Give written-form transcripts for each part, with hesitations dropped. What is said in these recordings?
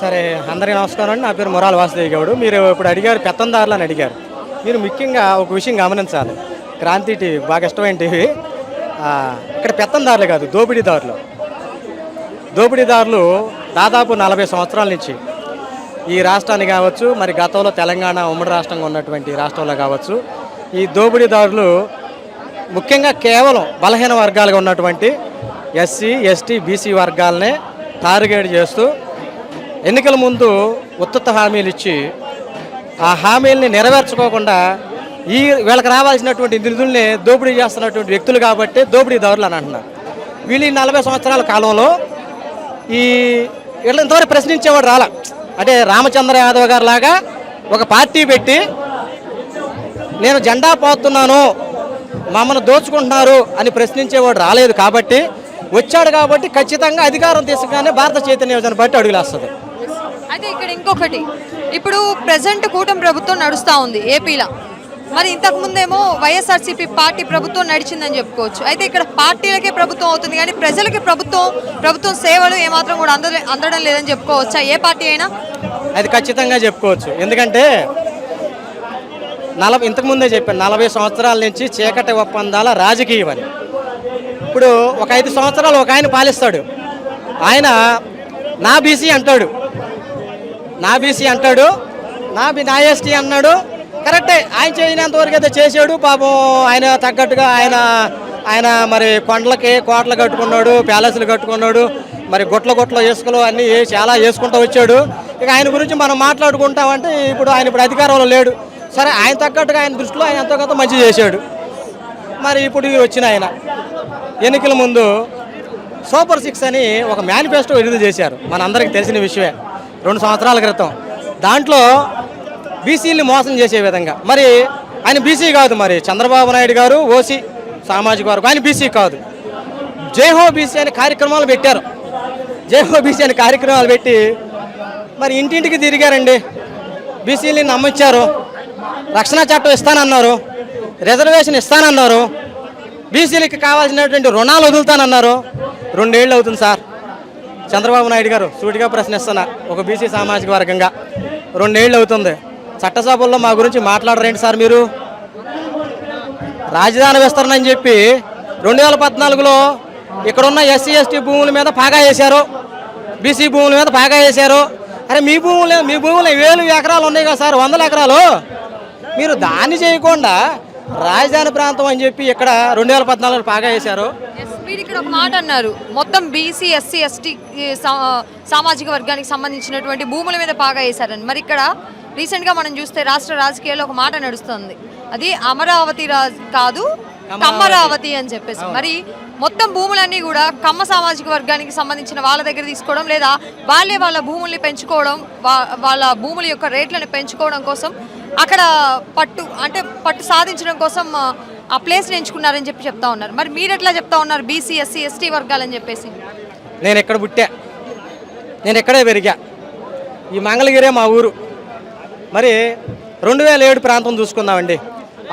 సరే, అందరికీ నమస్కారం అండి. నా పేరు మొరాల వాసుదేవి గౌడ్. మీరు ఇప్పుడు అడిగారు పెత్తందారులు అని అడిగారు. మీరు ముఖ్యంగా ఒక విషయం గమనించాలి. క్రాంతి టీవీ బాగా ఇష్టమైన టీవీ. ఇక్కడ పెత్తందారులు కాదు, దోపిడీదారులు. దోపిడీదారులు దాదాపు 40 సంవత్సరాల నుంచి ఈ రాష్ట్రాన్ని కావచ్చు, మరి గతంలో తెలంగాణ ఉమ్మడి రాష్ట్రంగా ఉన్నటువంటి రాష్ట్రంలో కావచ్చు, ఈ దోపిడీదారులు ముఖ్యంగా కేవలం బలహీన వర్గాలుగా ఉన్నటువంటి ఎస్సీ, ఎస్టీ, బీసీ వర్గాలనే టార్గెట్ చేస్తూ ఎన్నికల ముందు ఉత్తత హామీలు ఇచ్చి ఆ హామీలని నెరవేర్చుకోకుండా వీళ్ళకి రావాల్సినటువంటి నిధుల్ని దోపిడీ చేస్తున్నటువంటి వ్యక్తులు కాబట్టి దోపిడీదారులు అని అంటున్నారు. వీళ్ళు 40 సంవత్సరాల కాలంలో వీళ్ళు ఇంతవరకు ప్రశ్నించేవాడు రాలా. అంటే రామచంద్ర యాదవ్ గారు లాగా ఒక పార్టీ పెట్టి నేను జెండా పోతున్నాను, మమ్మల్ని దోచుకుంటున్నారు అని ప్రశ్నించేవాడు రాలేదు. కాబట్టి వచ్చాడు కాబట్టి ఖచ్చితంగా అధికారం తీసుకునే భారత చైతన్య యోజన బట్టి అడుగులేస్తుంది. అయితే ఇక్కడ ఇంకొకటి, ఇప్పుడు ప్రజెంట్ కూటమి ప్రభుత్వం నడుస్తూ ఉంది ఏపీలో. మరి ఇంతకు ముందేమో వైఎస్ఆర్సీపీ పార్టీ ప్రభుత్వం నడిచిందని చెప్పుకోవచ్చు. అయితే ఇక్కడ పార్టీలకే ప్రభుత్వం అవుతుంది కానీ ప్రజలకి ప్రభుత్వం సేవలు ఏమాత్రం కూడా అందడం లేదని చెప్పుకోవచ్చా ఏ పార్టీ అయినా? అది ఖచ్చితంగా చెప్పుకోవచ్చు. ఎందుకంటే ఇంతకుముందే చెప్పాను, 40 సంవత్సరాల నుంచి చీకటి ఒప్పందాల రాజకీయం అని. ఇప్పుడు ఒక 5 సంవత్సరాలు ఒక ఆయన పాలిస్తాడు. ఆయన నా బీసీ అంటాడు, నా ఎస్టీ అన్నాడు. కరెక్టే, ఆయన చేయనంత వరకు అయితే చేసాడు. పాపం ఆయన తగ్గట్టుగా ఆయన మరి కొండలకి కోటలు కట్టుకున్నాడు, ప్యాలెస్లు కట్టుకున్నాడు, మరి గుట్ల ఇసుకలు అన్నీ చాలా వేసుకుంటూ వచ్చాడు. ఇక ఆయన గురించి మనం మాట్లాడుకుంటామంటే ఇప్పుడు అధికారంలో లేడు. సరే, ఆయన తగ్గట్టుగా ఆయన దృష్టిలో ఆయన ఎంతో కొంత మంచి చేశాడు. మరి ఇప్పుడు వచ్చిన ఆయన ఎన్నికల ముందు సూపర్ 6 అని ఒక మేనిఫెస్టో విడుదల చేశారు. మనందరికీ తెలిసిన విషయమే, 2 సంవత్సరాల క్రితం. దాంట్లో బీసీని మోసం చేసే విధంగా, మరి ఆయన బీసీ కాదు, మరి చంద్రబాబు నాయుడు గారు ఓసీ సామాజిక వర్గం, ఆయన బీసీ కాదు. జైహో బీసీ అనే కార్యక్రమాలు పెట్టారు. పెట్టి మరి ఇంటింటికి తిరిగారండి. బీసీని నమ్మించారు, రక్షణ చట్టం ఇస్తానన్నారు, రిజర్వేషన్ ఇస్తానన్నారు, బీసీలకి కావాల్సినటువంటి రుణాలు వదులుతానన్నారు. 2 ఏళ్ళు అవుతుంది సార్. చంద్రబాబు నాయుడు గారు సూటిగా ప్రశ్నిస్తున్నా, ఒక బీసీ సామాజిక వర్గంగా 2 ఏళ్ళు అవుతుంది. చట్టసభల్లో మా గురించి మాట్లాడరేంటి సార్? మీరు రాజధాని విస్తరణ అని చెప్పి 2014లో ఇక్కడున్న ఎస్సీ, ఎస్టీ భూముల మీద పాగా వేశారు, బీసీ భూముల మీద పాగా వేశారు. అరే మీ భూములు 1000 ఎకరాలు ఉన్నాయి కదా సార్, 100 ఎకరాలు. మీరు దాన్ని చేయకుండా రాజధాని ప్రాంతం అని చెప్పి ఇక్కడ 2014లో పాగా వేశారు. మీరు ఇక్కడ ఒక మాట అన్నారు, మొత్తం బీసీ, ఎస్సీ, ఎస్టీ సామాజిక వర్గానికి సంబంధించినటువంటి భూముల మీద పాగా వేశారని. మరి ఇక్కడ రీసెంట్గా మనం చూస్తే రాష్ట్ర రాజకీయాల్లో ఒక మాట నడుస్తుంది, అది అమరావతి కాదు కమ్మరావతి అని చెప్పేసి. మరి మొత్తం భూములన్నీ కూడా కమ్మ సామాజిక వర్గానికి సంబంధించిన వాళ్ళ దగ్గర తీసుకోవడం, లేదా వాళ్ళ భూముల్ని పెంచుకోవడం, వాళ్ళ భూముల యొక్క రేట్లను పెంచుకోవడం కోసం అక్కడ పట్టు సాధించడం కోసం ఆ ప్లేస్ని ఎంచుకున్నారని చెప్పి చెప్తా ఉన్నారు. మరి మీరు ఎట్లా చెప్తా ఉన్నారు బీసీ, ఎస్సీ, ఎస్టీ వర్గాలని చెప్పేసి? నేను ఎక్కడ పుట్టా, నేను ఎక్కడే పెరిగా, ఈ మంగళగిరే మా ఊరు. మరి 2007 ప్రాంతం చూసుకుందామండి.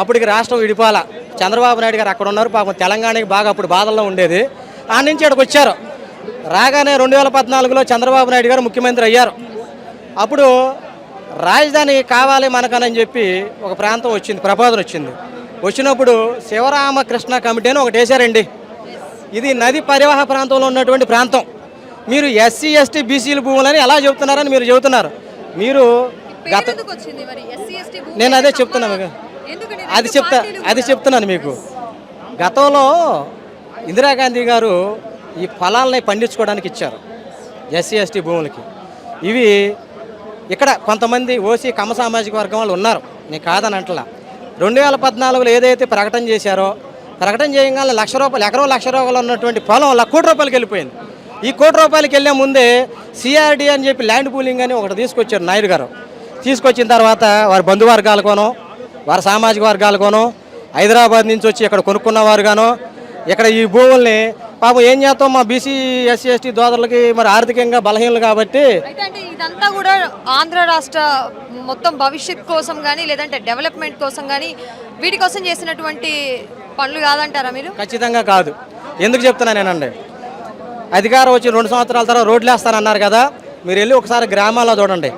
అప్పటికి రాష్ట్రం విడిపాల. చంద్రబాబు నాయుడు గారు అక్కడ ఉన్నారు. పాపం తెలంగాణకి బాగా అప్పుడు బాధల్లో ఉండేది. ఆ నుంచి ఇక్కడికి వచ్చారు. రాగానే 2014లో చంద్రబాబు నాయుడు గారు ముఖ్యమంత్రి అయ్యారు. అప్పుడు రాజధాని కావాలి మనకని చెప్పి ఒక ప్రాంతం వచ్చింది, ప్రపోజల్ వచ్చింది. వచ్చినప్పుడు శివరామకృష్ణ కమిటీ అని ఒకటి వేశారండి. ఇది నది పరివాహ ప్రాంతంలో ఉన్నటువంటి ప్రాంతం. మీరు ఎస్సీ, ఎస్టీ, బీసీల భూములని ఎలా చెబుతున్నారని మీరు చెబుతున్నారు. మీరు నేను అదే చెప్తున్నా మీకు, అది చెప్తున్నాను మీకు. గతంలో ఇందిరాగాంధీ గారు ఈ ఫలాలని పండించుకోవడానికి ఇచ్చారు ఎస్సీ, ఎస్టీ భూములకి. ఇవి ఇక్కడ కొంతమంది ఓసీ కమ్మ సామాజిక వర్గం వాళ్ళు ఉన్నారు, నేను కాదని అంటలా. 2014లో ఏదైతే ప్రకటన చేశారో, ప్రకటన చేయగానే ₹1,00,000 ఎకరం ₹1,00,000 ఉన్నటువంటి పొలం ₹1,00,00,000 వెళ్ళిపోయింది. ఈ ₹1,00,00,000 వెళ్ళే ముందే సిఆర్డీ అని చెప్పి ల్యాండ్ పూలింగ్ అని ఒకటి తీసుకొచ్చారు నాయుడు గారు. తీసుకొచ్చిన తర్వాత వారి బంధువర్గాలకోనో, వారి సామాజిక వర్గాలకోనో, హైదరాబాద్ నుంచి వచ్చి ఇక్కడ కొనుక్కున్నవారు గానో, ఇక్కడ ఈ భూముల్ని పాపం ఏం చేస్తాం, మా బీసీ, ఎస్సీ, ఎస్టీ దోదరులకి మరి ఆర్థికంగా బలహీనలు కాబట్టి. ఇదంతా కూడా ఆంధ్ర రాష్ట్ర మొత్తం భవిష్యత్ కోసం కానీ, లేదంటే డెవలప్మెంట్ కోసం కానీ, వీటి కోసం చేసినటువంటి పనులు కాదంటారా మీరు? ఖచ్చితంగా కాదు. ఎందుకు చెప్తున్నానేనండి, అధికారం వచ్చి 2 సంవత్సరాల తర్వాత రోడ్లు వేస్తానన్నారు కదా, మీరు వెళ్ళి ఒకసారి గ్రామాల్లో చూడండి,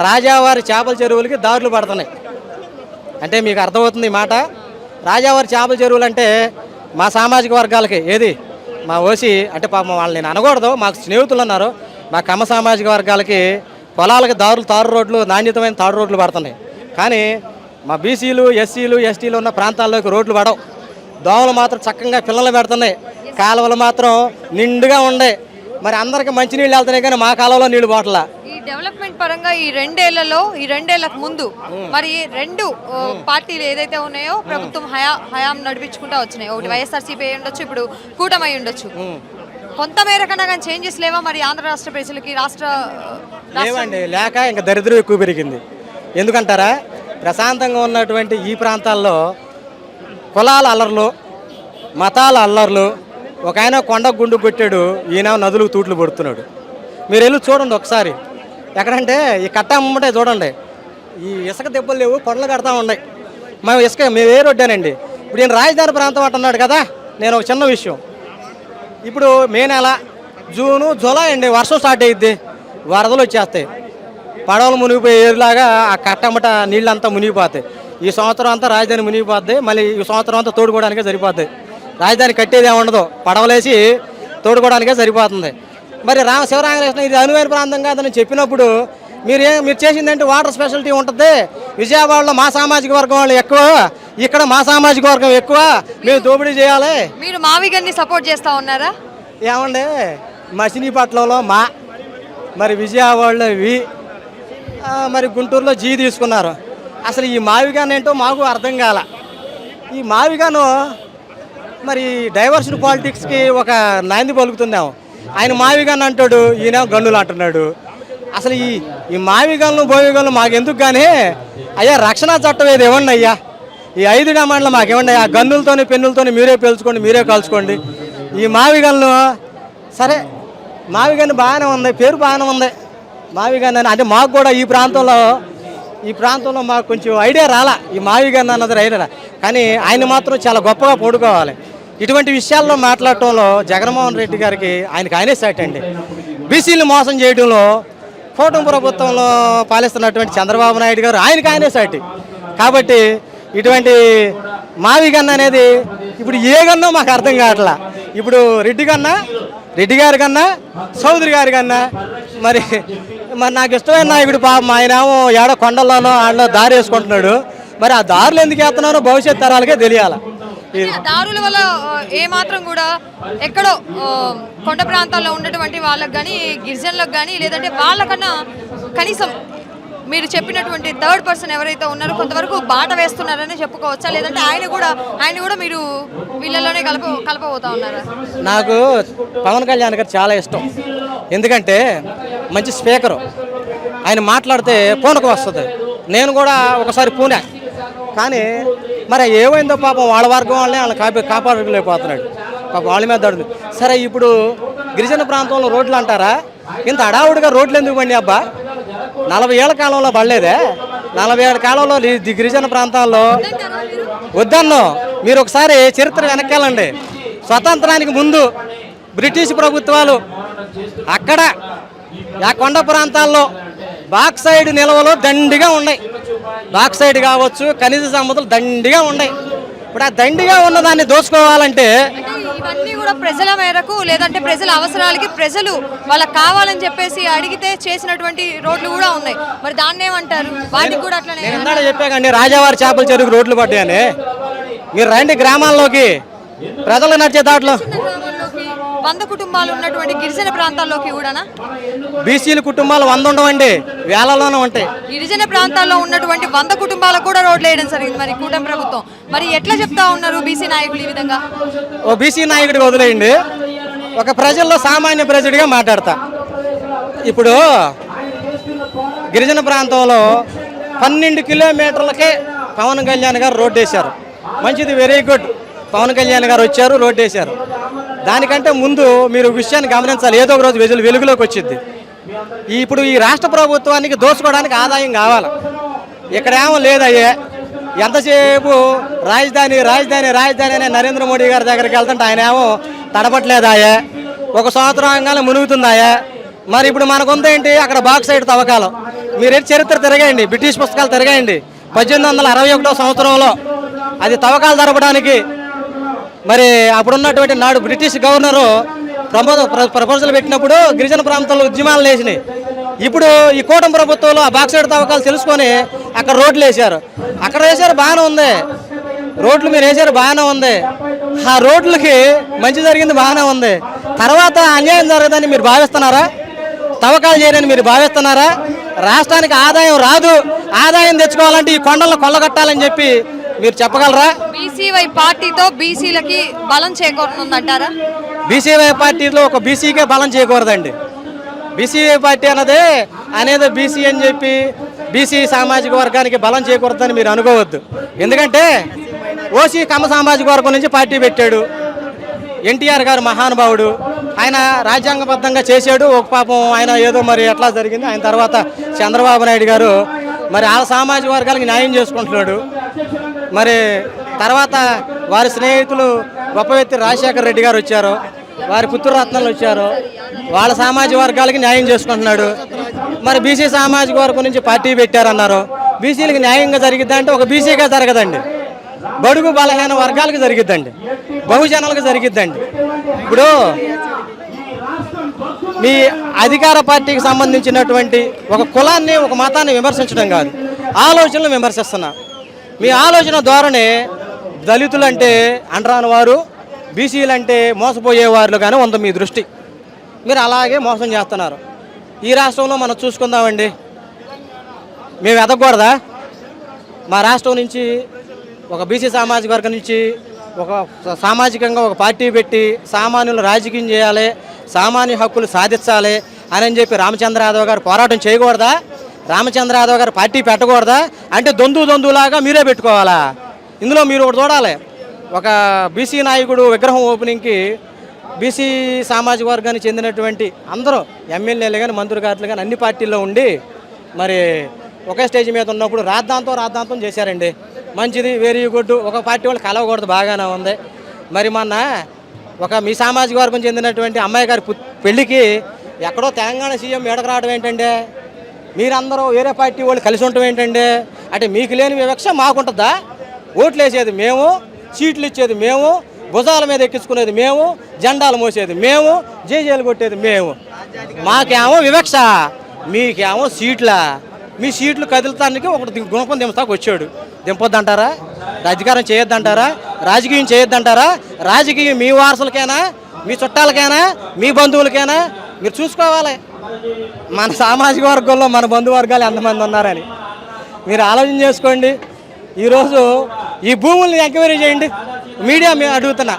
రాజావారి చేపల చెరువులకి దారులు పడుతున్నాయి. అంటే మీకు అర్థమవుతుంది ఈ మాట. రాజావారి చేపల చెరువులు అంటే మా సామాజిక వర్గాలకి ఏది మా ఓసి అంటే పాపం వాళ్ళని నేను అనకూడదు, మాకు స్నేహితులు ఉన్నారు, మా కమ్మ సామాజిక వర్గాలకి పొలాలకి తారు రోడ్లు, నాణ్యతమైన తారు రోడ్లు పడుతున్నాయి. కానీ మా బీసీలు, ఎస్సీలు, ఎస్టీలు ఉన్న ప్రాంతాల్లోకి రోడ్లు పడవు. దోమలు మాత్రం చక్కగా పిల్లలు పెడుతున్నాయి, కాలువలు మాత్రం నిండుగా ఉండే. మరి అందరికి మంచినీళ్ళు వెళ్తున్నాయి కానీ మా కాలంలో నీళ్లు పోవట్లా. ఈ డెవలప్మెంట్ పరంగా ఈ రెండేళ్లకు ముందు మరి రెండు పార్టీలు ఏదైతే ఉన్నాయో ప్రభుత్వం హయాం నడిపించుకుంటూ వచ్చినాయి. ఒకటి వైఎస్ఆర్సీపీ అయి ఉండొచ్చు, ఇప్పుడు కూటమి అయి ఉండొచ్చు. కొంతమేర కన్నా కానీ చేంజెస్ లేవా మరి ఆంధ్ర రాష్ట్ర ప్రజలకి? లేవండి, లేక ఇంకా దరిద్రం ఎక్కువ పెరిగింది. ఎందుకంటారా, ప్రశాంతంగా ఉన్నటువంటి ఈ ప్రాంతాల్లో కులాల అల్లర్లు, మతాల అల్లర్లు, ఒక ఆయన కొండ గుండు కొట్టాడు, ఈయన నదులకు తూట్లు పడుతున్నాడు. మీరు వెళ్ళి చూడండి ఒకసారి. ఎక్కడంటే ఈ కట్ట అమ్మంటే చూడండి, ఈ ఇసుక దెబ్బలు లేవు, కొండలు కడతా ఉన్నాయి. మేము ఏ రోడ్డానండి. ఇప్పుడు ఈయన రాజధాని ప్రాంతం అంటున్నాడు కదా. నేను ఒక చిన్న విషయం, ఇప్పుడు మే నెల జూను జూలై అండి, వర్షం స్టార్ట్ అయ్యిద్ది, వరదలు వచ్చేస్తాయి, పడవలు మునిగిపోయి ఏరులాగా ఆ కట్టమ్మట నీళ్ళంతా మునిగిపోతాయి. ఈ సంవత్సరం అంతా రాజధాని మునిగిపోద్ది, మళ్ళీ ఈ సంవత్సరం అంతా తోడుకోవడానికే సరిపోద్ది. రాజధాని కట్టేది ఏమి ఉండదు, పడవలేసి తోడుకోవడానికే సరిపోతుంది. మరి శివరామకృష్ణ ఇది అనువైన ప్రాంతం కాదని చెప్పినప్పుడు మీరు చేసిందంటే వాటర్ స్పెషాలిటీ ఉంటుంది. విజయవాడలో మా సామాజిక వర్గం వాళ్ళు ఎక్కువ, ఇక్కడ మా సామాజిక వర్గం ఎక్కువ, మేము దోపిడీ చేయాలి. మీరు మావిగన్ని సపోర్ట్ చేస్తూ ఉన్నారా? ఏమండి, మచిలీపట్నంలో మరి విజయవాడలో మరి గుంటూరులో జీ తీసుకున్నారు. అసలు ఈ మావిగాన్ ఏంటో మాకు అర్థం కాల. ఈ మావిగాను మరి డైవర్షన్ పాలిటిక్స్కి ఒక నాంది పలుకుతున్నాం. ఆయన మావిగాన్ అంటాడు, ఈయన గన్నులు అంటున్నాడు. అసలు ఈ మావిగన్లు బోవిగన్లు మాకెందుకు కానీ అయ్యా, రక్షణ చట్టం ఏది ఇవ్వండి అయ్యా. ఈ 5 డిమాండ్లు మాకు ఇవ్వండి అయ్యా. గన్నులతోని పెన్నులతోని మీరే పేల్చుకోండి, మీరే కాల్చుకోండి. ఈ మావిగన్లు సరే, మావిగన్ను బాగానే ఉంది, పేరు బాగానే ఉంది మావిగన్ అని. అంటే మాకు కూడా ఈ ప్రాంతంలో మాకు కొంచెం ఐడియా రాలా, ఈ మావిగన్ అన్నది ఐడియా. కానీ ఆయన మాత్రం చాలా గొప్పగా పొడుకోవాలి. ఇటువంటి విషయాల్లో మాట్లాడటంలో జగన్మోహన్ రెడ్డి గారికి ఆయనే సాటి అండి. బీసీలు మోసం చేయడంలో కూటమి ప్రభుత్వంలో పాలిస్తున్నటువంటి చంద్రబాబు నాయుడు గారు ఆయనే సాటి. కాబట్టి ఇటువంటి మావిగన్ అనేది ఇప్పుడు ఏ గన్నో మాకు అర్థం కావట్లా. ఇప్పుడు రెడ్డి గారి కన్నా చౌదరి గారి కన్నా మరి నాకు ఇష్టమైన నాయకుడు పాపం ఆయనేమో ఏడో కొండల్లోనో ఆడలో దారి వేసుకుంటున్నాడు. మరి ఆ దారులు ఎందుకు వేస్తున్నారో భవిష్యత్ తరాలకే తెలియాలి. దారుల వల్ల ఏమాత్రం కూడా ఎక్కడో కొండ ప్రాంతాల్లో ఉన్నటువంటి వాళ్ళకి కానీ, గిరిజనులకు కానీ, లేదంటే వాళ్ళకన్నా కనీసం మీరు చెప్పినటువంటి థర్డ్ పర్సన్ ఎవరైతే ఉన్నారో కొంతవరకు బాట వేస్తున్నారని చెప్పుకోవచ్చా? లేదంటే ఆయన కూడా మీరు వీళ్ళలోనే కలపబోతా ఉన్నారా? నాకు పవన్ కళ్యాణ్ గారు చాలా ఇష్టం. ఎందుకంటే మంచి స్పీకరు, ఆయన మాట్లాడితే పూనకు వస్తుంది. నేను కూడా ఒకసారి పూనా, కానీ మరి ఏమైందో పాపం వాళ్ళ వర్గం వాళ్ళని కాపాడలేకపోతున్నాడు. పాపం వాళ్ళ మీద దడుతుంది. సరే, ఇప్పుడు గిరిజన ప్రాంతంలో రోడ్లు అంటారా? ఇంత అడావుడిగా రోడ్లు ఎందుకు పండి అబ్బా? 40 ఏళ్ల కాలంలో పడలేదే? 40 ఏళ్ల కాలంలో గిరిజన ప్రాంతాల్లో వద్దన్నో. మీరు ఒకసారి చరిత్ర వెనక్కెళ్ళండి. స్వతంత్రానికి ముందు బ్రిటిష్ ప్రభుత్వాలు అక్కడ ఆ కొండ ప్రాంతాల్లో బాక్సైడ్ నిల్వలు దండిగా ఉన్నాయి. బాక్సైడ్ కావచ్చు, ఖనిజ సంపదలు దండిగా ఉన్నాయి. ఇప్పుడు ఆ దండిగా ఉన్నదాన్ని దోచుకోవాలంటే ఇవన్నీ కూడా ప్రజల మేరకు, లేదంటే ప్రజల అవసరాలకి ప్రజలు వాళ్ళకి కావాలని చెప్పేసి అడిగితే చేసినటువంటి రోడ్లు కూడా ఉన్నాయి. మరి దాన్ని ఏమంటారు? వాటికి కూడా అట్లనే చెప్పాకండి, రాజావారి చేపల చెరువుకి రోడ్లు పడ్డాయని. మీరు రండి గ్రామాల్లోకి, ప్రజలు నడిచే దాంట్లో 100 కుటుంబాలు ఉన్నటువంటి గిరిజన ప్రాంతాల్లోకి కూడానా? బీసీల కుటుంబాలు 100 ఉండవండి, వేలలోనే ఉంటాయి. గిరిజన ప్రాంతాల్లో ఉన్నటువంటి 100 కుటుంబాలకు కూడా రోడ్లు వేయడం జరిగింది మరి కూటమి ప్రభుత్వం. మరి ఎట్లా చెప్తా ఉన్నారు బీసీ నాయకులు ఈ విధంగా? ఓ బీసీ నాయకుడికి వదిలేయండి, ఒక ప్రజల్లో సామాన్య ప్రజడిగా మాట్లాడతా. ఇప్పుడు గిరిజన ప్రాంతంలో 12 కిలోమీటర్లకే పవన్ కళ్యాణ్ గారు రోడ్డు వేశారు. మంచిది, వెరీ గుడ్. పవన్ కళ్యాణ్ గారు వచ్చారు, రోడ్డు వేశారు. దానికంటే ముందు మీరు విషయాన్ని గమనించాలి, ఏదో ఒక రోజు వెలుగులోకి వచ్చింది. ఇప్పుడు ఈ రాష్ట్ర ప్రభుత్వానికి దోచుకోవడానికి ఆదాయం కావాలి. ఇక్కడేమో లేదయ్యే, ఎంతసేపు రాజధాని రాజధాని రాజధాని అనే నరేంద్ర మోడీ గారి దగ్గరికి వెళ్తుంటే ఆయన ఏమో తడపట్లేదాయే, ఒక సంవత్సరం కాలం మునుగుతుందాయే, మరి ఇప్పుడు మనకుందేంటి అక్కడ బాక్సైడ్ తవ్వకాలు. మీరు చరిత్ర తిరగండి, బ్రిటిష్ పుస్తకాలు తిరగండి. 1861 సంవత్సరంలో అది తవ్వకాలు జరపడానికి మరి అప్పుడున్నటువంటి నాడు బ్రిటిష్ గవర్నరు ప్రపోజల్ పెట్టినప్పుడు గిరిజన ప్రాంతాల్లో ఉద్యమాలు వేసినాయి. ఇప్పుడు ఈ కూటమి ప్రభుత్వంలో ఆ బాక్సైడ్ తవ్వకాలు తెలుసుకొని అక్కడ రోడ్లు వేశారు. అక్కడ వేశారు బాగానే ఉంది, రోడ్లు మీరు వేశారు బాగానే ఉంది, ఆ రోడ్లకి మంచి జరిగింది బాగానే ఉంది. తర్వాత అన్యాయం జరగదని మీరు భావిస్తున్నారా? తవ్వకాలు చేయరని మీరు భావిస్తున్నారా? రాష్ట్రానికి ఆదాయం రాదు, ఆదాయం తెచ్చుకోవాలంటే ఈ కొండలను కొల్లగొట్టాలని చెప్పి మీరు చెప్పగలరా? బీసీవై పార్టీతో బీసీలకి బలం చేకూరుతుందంటారా? బీసీవై పార్టీలో ఒక బీసీకే బలం చేయకూడదండి. బీసీవై పార్టీ అనేది బీసీ అని చెప్పి బీసీ సామాజిక వర్గానికి బలం చేయకూడదని మీరు అనుకోవద్దు. ఎందుకంటే ఓసీ కమ్మ సామాజిక వర్గం నుంచి పార్టీ పెట్టాడు. ఎన్టీఆర్ గారు మహానుభావుడు, ఆయన రాజ్యాంగబద్ధంగా చేశాడు. ఒక పాపం ఆయన ఏదో మరి ఎట్లా జరిగింది. ఆయన తర్వాత చంద్రబాబు నాయుడు గారు మరి ఆ సామాజిక వర్గాలకు న్యాయం చేసుకుంటున్నాడు. మరి తర్వాత వారి స్నేహితులు గొప్ప వ్యక్తి రాజశేఖర రెడ్డి గారు వచ్చారు, వారి పుత్రరత్నాలు వచ్చారు, వాళ్ళ సామాజిక వర్గాలకి న్యాయం చేసుకుంటున్నాడు. మరి బీసీ సామాజిక వర్గం నుంచి పార్టీ పెట్టారన్నారు. బీసీలకు న్యాయంగా జరిగిద్దా అంటే ఒక బీసీగా జరగదండి, బడుగు బలహీన వర్గాలకు జరిగిద్దండి, బహుజనాలకు జరిగిద్దండి. ఇప్పుడు మీ అధికార పార్టీకి సంబంధించినటువంటి ఒక కులాన్ని ఒక మతాన్ని విమర్శించడం కాదు, ఆలోచనలు విమర్శిస్తున్నా. మీ ఆలోచన ధోరణి దళితులంటే అంటరాని వారు, బీసీలంటే మోసపోయేవారు కానీ ఉంది మీ దృష్టి. మీరు అలాగే మోసం చేస్తున్నారు. ఈ రాష్ట్రంలో మనం చూసుకుందామండి, మేము ఎదగకూడదా? మా రాష్ట్రం నుంచి ఒక బీసీ సామాజిక వర్గం నుంచి ఒక సామాజికంగా ఒక పార్టీ పెట్టి సామాన్యులు రాజకీయం చేయాలి, సామాన్య హక్కులు సాధించాలి అని చెప్పి రామచంద్ర యాదవ్ గారు పోరాటం చేయకూడదా? రామచంద్ర యాదవ్ గారు పార్టీ పెట్టకూడదా? అంటే దొందులాగా మీరే పెట్టుకోవాలా? ఇందులో మీరు ఒకటి చూడాలి, ఒక బీసీ నాయకుడు విగ్రహం ఓపెనింగ్కి బీసీ సామాజిక వర్గానికి చెందినటువంటి అందరూ ఎమ్మెల్యేలు కానీ మంత్రి గారులు కానీ అన్ని పార్టీల్లో ఉండి మరి ఒకే స్టేజ్ మీద ఉన్నప్పుడు రాద్ధాంతం చేశారండి. మంచిది, వెరీ గుడ్. ఒక పార్టీ వాళ్ళు కలవకూడదు, బాగానే ఉంది. మరి మొన్న ఒక మీ సామాజిక వర్గం చెందినటువంటి అమ్మాయి గారి పెళ్ళికి ఎక్కడో తెలంగాణ సీఎం ఎడకు రావడం ఏంటంటే, మీరందరూ వేరే పార్టీ వాళ్ళు కలిసి ఉండటం ఏంటంటే, అంటే మీకు లేని వివక్ష మాకుంటుందా? ఓట్లు వేసేది మేము, సీట్లు ఇచ్చేది మేము, భుజాల మీద ఎక్కించుకునేది మేము, జెండాలు మోసేది మేము, జేజేలు కొట్టేది మేము. మాకేమో వివక్ష, మీకేమో సీట్ల. మీ సీట్లు కదులుతానికి ఒకటి గుణపం దింపుతాకు వచ్చాడు. దింపొద్దంటారా? అధికారం చేయొద్దంటారా? రాజకీయం చేయొద్దంటారా? రాజకీయం మీ వారసులకైనా, మీ చుట్టాలకైనా, మీ బంధువులకైనా మీరు చూసుకోవాలి. మన సామాజిక వర్గంలో మన బంధువర్గాలు ఎంతమంది ఉన్నారని మీరు ఆలోచన చేసుకోండి. ఈరోజు ఈ భూముల్ని ఎంక్వైరీ చేయండి. మీడియా మేము అడుగుతున్నా,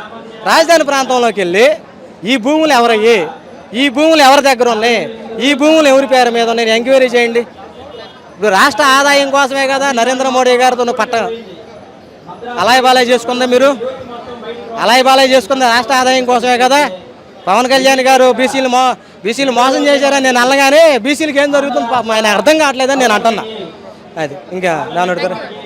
రాజధాని ప్రాంతంలోకి వెళ్ళి ఈ భూములు ఎవరయ్యి, ఈ భూములు ఎవరి దగ్గర ఉన్నాయి, ఈ భూములు ఎవరి పేరు మీద ఉన్నాయి ఎంక్వైరీ చేయండి. ఇప్పుడు రాష్ట్ర ఆదాయం కోసమే కదా నరేంద్ర మోడీ గారితో అలాయ్ బాలాయ్ చేసుకుందా? మీరు అలాయ్ బాలాయ్ చేసుకుందా రాష్ట్ర ఆదాయం కోసమే కదా. పవన్ కళ్యాణ్ గారు బీసీలు మోసం చేశారని నేను అనగానే బీసీలకు ఏం జరుగుతుంది పాపం ఆయన అర్థం కావట్లేదని నేను అంటున్నా. అది ఇంకా దాని